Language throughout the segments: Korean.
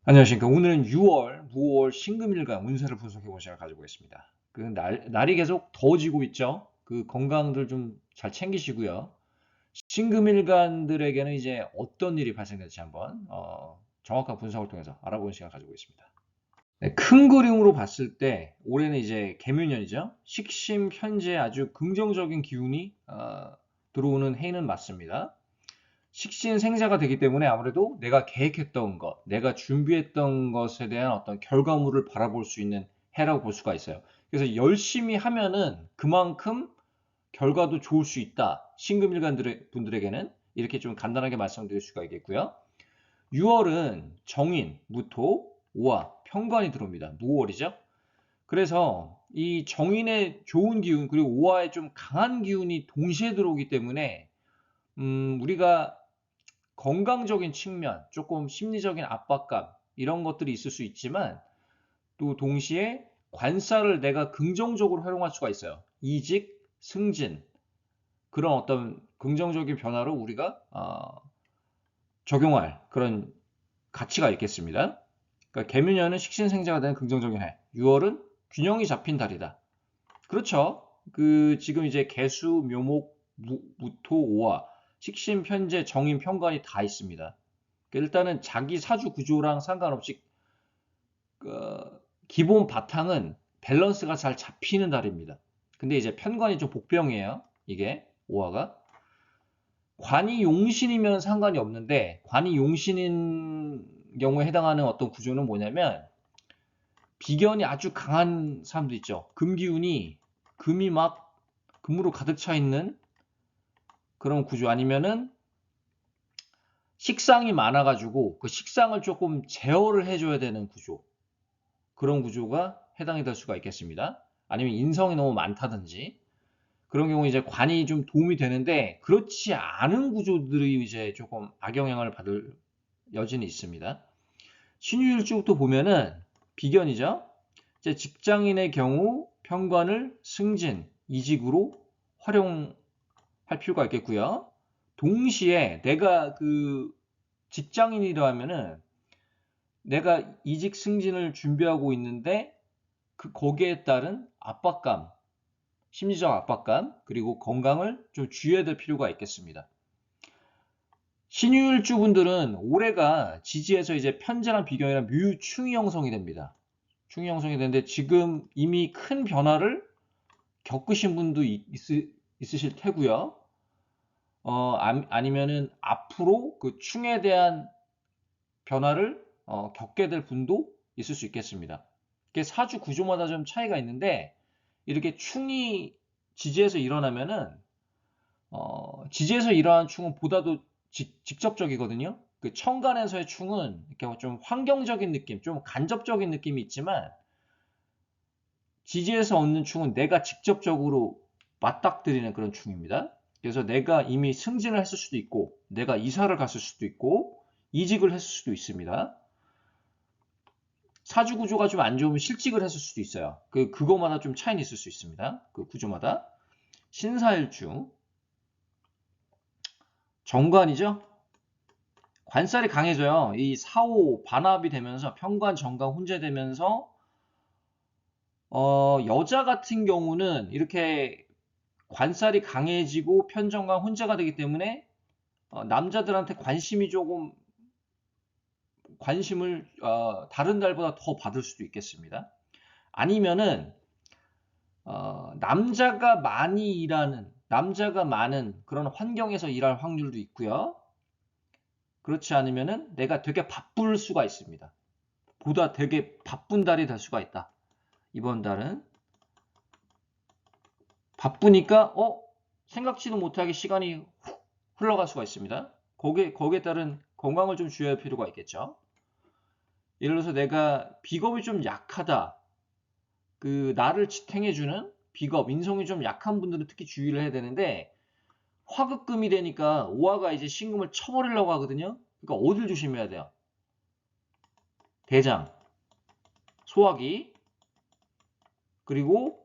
안녕하십니까. 오늘은 6월, 9월 신금일간 운세를 분석해 볼 시간을 가지고 있습니다. 날이 계속 더워지고 있죠. 건강들 좀 잘 챙기시고요. 신금일간들에게는 이제 어떤 일이 발생될지 한번 정확한 분석을 통해서 알아보는 시간을 가지고 있습니다. 네, 큰 그림으로 봤을 때 올해는 이제 개묘년이죠. 식신 편제에 아주 긍정적인 기운이 들어오는 해는 맞습니다. 식신생자가 되기 때문에 아무래도 내가 계획했던 것, 내가 준비했던 것에 대한 어떤 결과물을 바라볼 수 있는 해라고 볼 수가 있어요. 그래서 열심히 하면은 그만큼 결과도 좋을 수 있다. 신금일간 분들에게는 이렇게 좀 간단하게 말씀드릴 수가 있겠고요. 6월은 정인, 무토, 오화, 편관이 들어옵니다. 무월이죠. 그래서 이 정인의 좋은 기운 그리고 오화의 좀 강한 기운이 동시에 들어오기 때문에 우리가 건강적인 측면, 조금 심리적인 압박감 이런 것들이 있을 수 있지만 또 동시에 관사를 내가 긍정적으로 활용할 수가 있어요. 이직, 승진 그런 어떤 긍정적인 변화로 우리가 적용할 그런 가치가 있겠습니다. 그러니까 개묘년은 식신생자가 되는 긍정적인 해. 6월은 균형이 잡힌 달이다. 그렇죠. 지금 이제 개수, 묘목, 무토, 오화, 식신, 편재, 정인, 편관이 다 있습니다. 일단은 자기 사주 구조랑 상관없이 기본 바탕은 밸런스가 잘 잡히는 달입니다. 근데 이제 편관이 좀 복병이에요. 이게 오화가. 관이 용신이면 상관이 없는데 관이 용신인 경우에 해당하는 어떤 구조는 뭐냐면 비견이 아주 강한 사람도 있죠. 금기운이 금이 막 금으로 가득 차 있는 그런 구조 아니면은 식상이 많아가지고 그 식상을 조금 제어를 해줘야 되는 구조. 그런 구조가 해당이 될 수가 있겠습니다. 아니면 인성이 너무 많다든지 그런 경우 이제 관이 좀 도움이 되는데 그렇지 않은 구조들이 이제 조금 악영향을 받을 여지는 있습니다. 신유일주부터 보면은 비견이죠. 이제 직장인의 경우 편관을 승진, 이직으로 활용할 필요가 있겠고요. 동시에 내가 직장인이라 면 내가 이직 승진을 준비하고 있는데 거기에 따른 압박감, 심리적 압박감, 그리고 건강을 좀 주의해야 될 필요가 있겠습니다. 신유일주분들은 올해가 지지에서 이제 편제랑 비견이랑 묘충이 형성이 됩니다. 충이 형성이 되는데 지금 이미 큰 변화를 겪으신 분도 있으실 테고요. 아니면은 앞으로 그 충에 대한 변화를 겪게 될 분도 있을 수 있겠습니다. 이게 사주 구조마다 좀 차이가 있는데 이렇게 충이 지지에서 일어나면은 지지에서 일어나는 충은 보다도 직접적이거든요. 그 천간에서의 충은 이렇게 좀 환경적인 느낌, 좀 간접적인 느낌이 있지만 지지에서 얻는 충은 내가 직접적으로 맞닥뜨리는 그런 충입니다. 그래서 내가 이미 승진을 했을 수도 있고, 내가 이사를 갔을 수도 있고, 이직을 했을 수도 있습니다. 사주 구조가 좀 안 좋으면 실직을 했을 수도 있어요. 그거마다 좀 차이는 있을 수 있습니다. 그 구조마다. 신사일주. 정관이죠? 관살이 강해져요. 이 사오 반합이 되면서 편관, 정관 혼재되면서 여자 같은 경우는 이렇게 관살이 강해지고 편정과 혼재가 되기 때문에 남자들한테 관심을 다른 달보다 더 받을 수도 있겠습니다. 아니면은 남자가 많은 그런 환경에서 일할 확률도 있고요. 그렇지 않으면은 내가 되게 바쁠 수가 있습니다. 보다 되게 바쁜 달이 될 수가 있다. 이번 달은 바쁘니까 생각지도 못하게 시간이 훅 흘러갈 수가 있습니다. 거기에 따른 건강을 좀 주의할 필요가 있겠죠. 예를 들어서 내가 비겁이 좀 약하다. 나를 지탱해주는 비겁, 인성이 좀 약한 분들은 특히 주의를 해야 되는데 화급금이 되니까 오화가 이제 신금을 쳐버리려고 하거든요. 그러니까 어딜 조심해야 돼요? 대장, 소화기, 그리고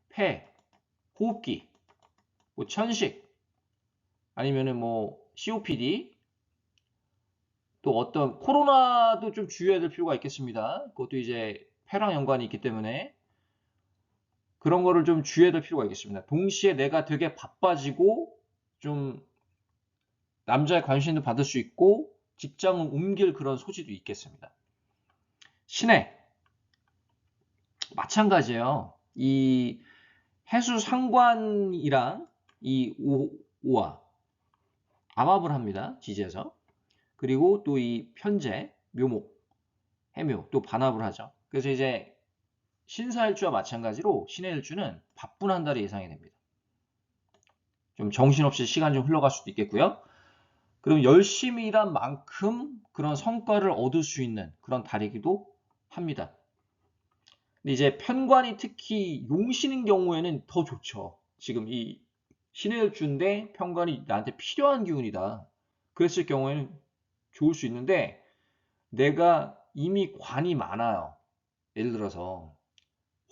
폐, 호흡기, 뭐 천식, 아니면은 뭐 COPD, 또 어떤 코로나도 좀 주의해야 될 필요가 있겠습니다. 그것도 이제 폐랑 연관이 있기 때문에 그런 거를 좀 주의해야 될 필요가 있겠습니다. 동시에 내가 되게 바빠지고 좀 남자의 관심도 받을 수 있고 직장을 옮길 그런 소지도 있겠습니다. 신해 마찬가지예요. 이 해수 상관이랑 이 오와 암합을 합니다. 지지에서. 그리고 또 이 편재, 묘목, 해묘 또 반합을 하죠. 그래서 이제 신사일주와 마찬가지로 신해일주는 바쁜 한 달이 예상이 됩니다. 좀 정신없이 시간 좀 흘러갈 수도 있겠고요. 그럼 열심히 일한 만큼 그런 성과를 얻을 수 있는 그런 달이기도 합니다. 근데 이제 편관이 특히 용신인 경우에는 더 좋죠. 지금 이 신해일주인데 편관이 나한테 필요한 기운이다. 그랬을 경우에는 좋을 수 있는데 내가 이미 관이 많아요. 예를 들어서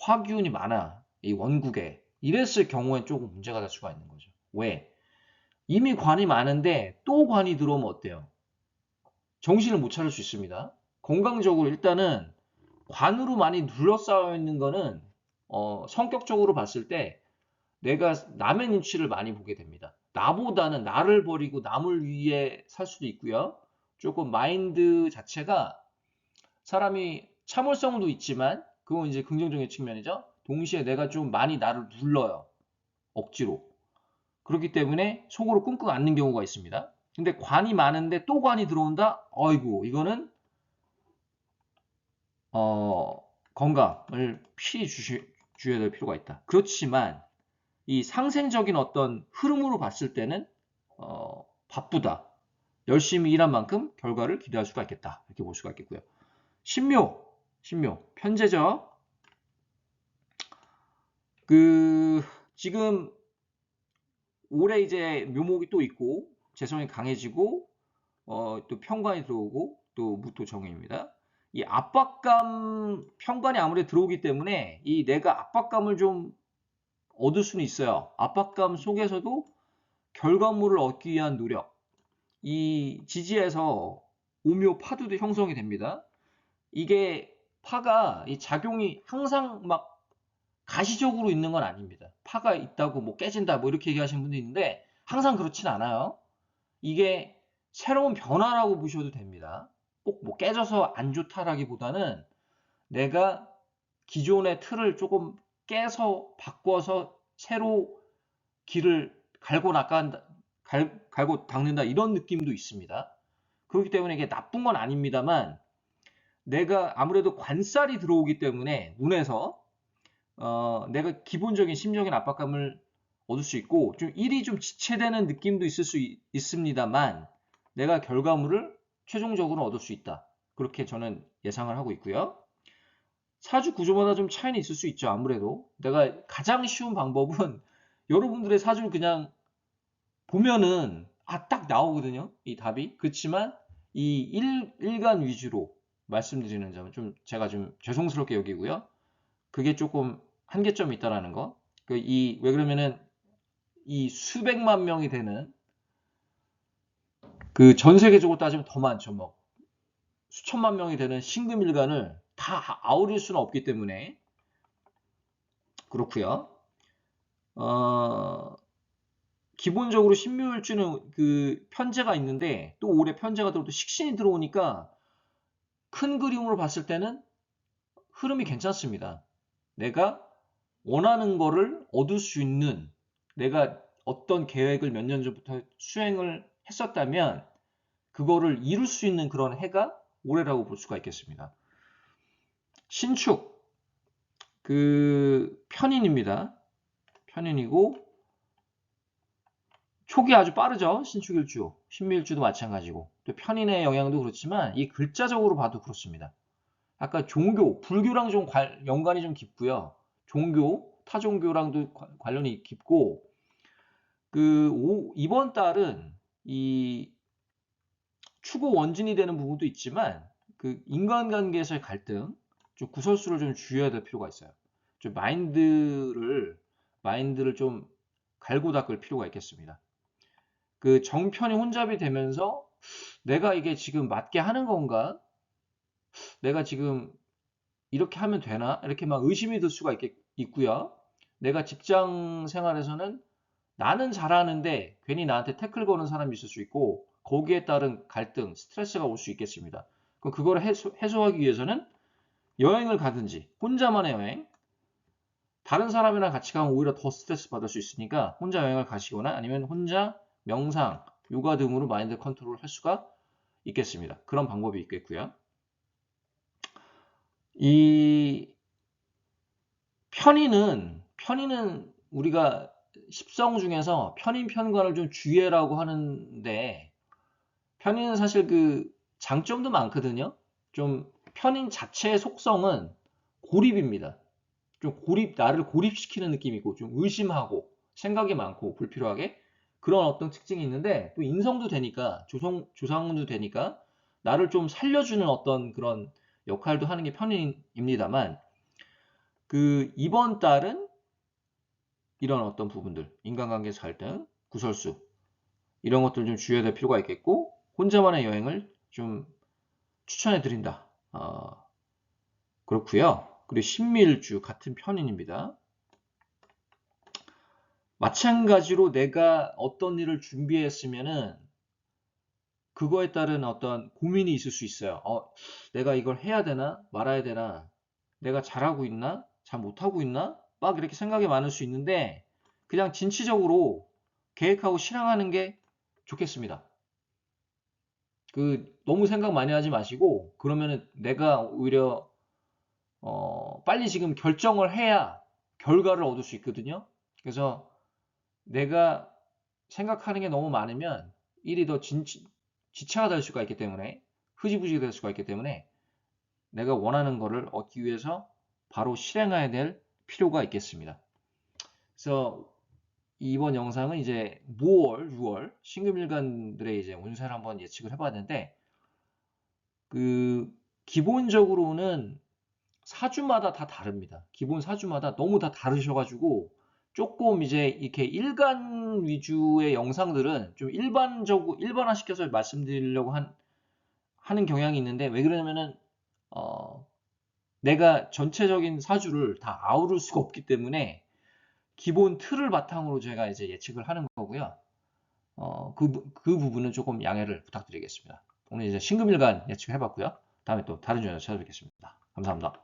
화기운이 많아. 이 원국에. 이랬을 경우엔 조금 문제가 될 수가 있는 거죠. 왜? 이미 관이 많은데 또 관이 들어오면 어때요? 정신을 못 차릴 수 있습니다. 건강적으로 일단은 관으로 많이 둘러싸여 있는 거는 성격적으로 봤을 때 내가 남의 눈치를 많이 보게 됩니다. 나보다는 나를 버리고 남을 위해 살 수도 있고요. 조금 마인드 자체가 사람이 참을성도 있지만 그건 이제 긍정적인 측면이죠. 동시에 내가 좀 많이 나를 눌러요. 억지로. 그렇기 때문에 속으로 끙끙 앓는 경우가 있습니다. 근데 관이 많은데 또 관이 들어온다? 어이구, 이거는 건강을 필히 주셔야 될 필요가 있다. 그렇지만 이 상생적인 어떤 흐름으로 봤을 때는 바쁘다. 열심히 일한 만큼 결과를 기대할 수가 있겠다. 이렇게 볼 수가 있겠고요. 신묘, 편제죠. 지금 올해 이제 묘목이 또 있고 재성이 강해지고 또 편관이 들어오고 또 무토 정인입니다. 이 압박감 편관이 아무래도 들어오기 때문에 이 내가 압박감을 좀 얻을 수는 있어요. 압박감 속에서도 결과물을 얻기 위한 노력. 이 지지에서 오묘 파도도 형성이 됩니다. 이게 파가 이 작용이 항상 막 가시적으로 있는 건 아닙니다. 파가 있다고 뭐 깨진다 뭐 이렇게 얘기하시는 분도 있는데 항상 그렇진 않아요. 이게 새로운 변화라고 보셔도 됩니다. 꼭 뭐 깨져서 안 좋다라기보다는 내가 기존의 틀을 조금 깨서 바꿔서 새로 길을 갈고 닦는다 이런 느낌도 있습니다. 그렇기 때문에 이게 나쁜 건 아닙니다만 내가 아무래도 관살이 들어오기 때문에 운에서 내가 기본적인 심적인 압박감을 얻을 수 있고 좀 일이 좀 지체되는 느낌도 있을 수 있습니다만 내가 결과물을 최종적으로 얻을 수 있다. 그렇게 저는 예상을 하고 있고요. 사주 구조마다 좀 차이는 있을 수 있죠. 아무래도 내가 가장 쉬운 방법은 여러분들의 사주를 그냥 보면은 딱 나오거든요. 이 답이. 그렇지만 이 일간 위주로 말씀드리는 점은 좀 제가 좀 죄송스럽게 여기고요. 그게 조금 한계점이 있다라는 거. 왜 그러면은 이 수백만 명이 되는 그 전 세계적으로 따지면 더 많죠. 뭐 수천만 명이 되는 신금일간을 다 아우를 수는 없기 때문에 그렇고요. 기본적으로 신묘일주는 그 편제가 있는데 또 올해 편제가 들어도 식신이 들어오니까 큰 그림으로 봤을 때는 흐름이 괜찮습니다. 내가 원하는 거를 얻을 수 있는 내가 어떤 계획을 몇 년 전부터 수행을 했었다면 그거를 이룰 수 있는 그런 해가 올해라고 볼 수가 있겠습니다. 신축 편인입니다. 편인이고 촉이 아주 빠르죠. 신축일주, 신묘일주도 마찬가지고 또 편인의 영향도 그렇지만 이 글자적으로 봐도 그렇습니다. 아까 종교, 불교랑 좀 연관이 좀 깊고요. 종교, 타종교랑도 관련이 깊고 이번 달은 이 추구 원진이 되는 부분도 있지만 그 인간관계에서의 갈등, 좀 구설수를 좀 주의해야 될 필요가 있어요. 좀 마인드를 좀 갈고 닦을 필요가 있겠습니다. 그 정편이 혼잡이 되면서 내가 이게 지금 맞게 하는 건가? 내가 지금 이렇게 하면 되나? 이렇게 막 의심이 들 수가 있고요. 내가 직장 생활에서는 나는 잘하는데 괜히 나한테 태클 거는 사람이 있을 수 있고 거기에 따른 갈등, 스트레스가 올 수 있겠습니다. 그럼 그걸 해소하기 위해서는 여행을 가든지 혼자만의 여행, 다른 사람이랑 같이 가면 오히려 더 스트레스 받을 수 있으니까 혼자 여행을 가시거나 아니면 혼자 명상, 요가 등으로 마인드 컨트롤을 할 수가 있겠습니다. 그런 방법이 있겠고요. 이 편의는 우리가 십성 중에서 편인 편관을 좀 주의라고 하는데 편의는 사실 그 장점도 많거든요. 좀 편인 자체의 속성은 고립입니다. 좀 나를 고립시키는 느낌이고 좀 의심하고 생각이 많고 불필요하게 그런 어떤 특징이 있는데 또 인성도 되니까 조상도 되니까 나를 좀 살려주는 어떤 그런 역할도 하는 게 편인입니다만 그 이번 달은 이런 어떤 부분들 인간관계 갈등, 구설수 이런 것들 좀 주의해야 될 필요가 있겠고 혼자만의 여행을 좀 추천해 드린다. 그렇고요. 그리고 신밀주 같은 편인입니다. 마찬가지로 내가 어떤 일을 준비했으면은 그거에 따른 어떤 고민이 있을 수 있어요. 내가 이걸 해야 되나 말아야 되나 내가 잘하고 있나 잘 못하고 있나 막 이렇게 생각이 많을 수 있는데 그냥 진취적으로 계획하고 실행하는 게 좋겠습니다. 너무 생각 많이 하지 마시고 그러면은 내가 오히려 빨리 지금 결정을 해야 결과를 얻을 수 있거든요. 그래서 내가 생각하는 게 너무 많으면 일이 더 지체가 될 수가 있기 때문에 흐지부지가 될 수가 있기 때문에 내가 원하는 거를 얻기 위해서 바로 실행해야 될 필요가 있겠습니다. 그래서 이번 영상은 이제 6월 신금일간들의 이제 운세를 한번 예측을 해봤는데 기본적으로는 사주마다 다 다릅니다. 기본 사주마다 너무 다 다르셔가지고 조금 이제 이렇게 일간 위주의 영상들은 좀 일반화시켜서 말씀드리려고 하는 경향이 있는데 왜 그러냐면은 내가 전체적인 사주를 다 아우를 수가 없기 때문에 기본 틀을 바탕으로 제가 이제 예측을 하는 거고요. 그 부분은 조금 양해를 부탁드리겠습니다. 오늘 이제 신금일간 예측을 해봤고요. 다음에 또 다른 주제로 찾아뵙겠습니다. 감사합니다.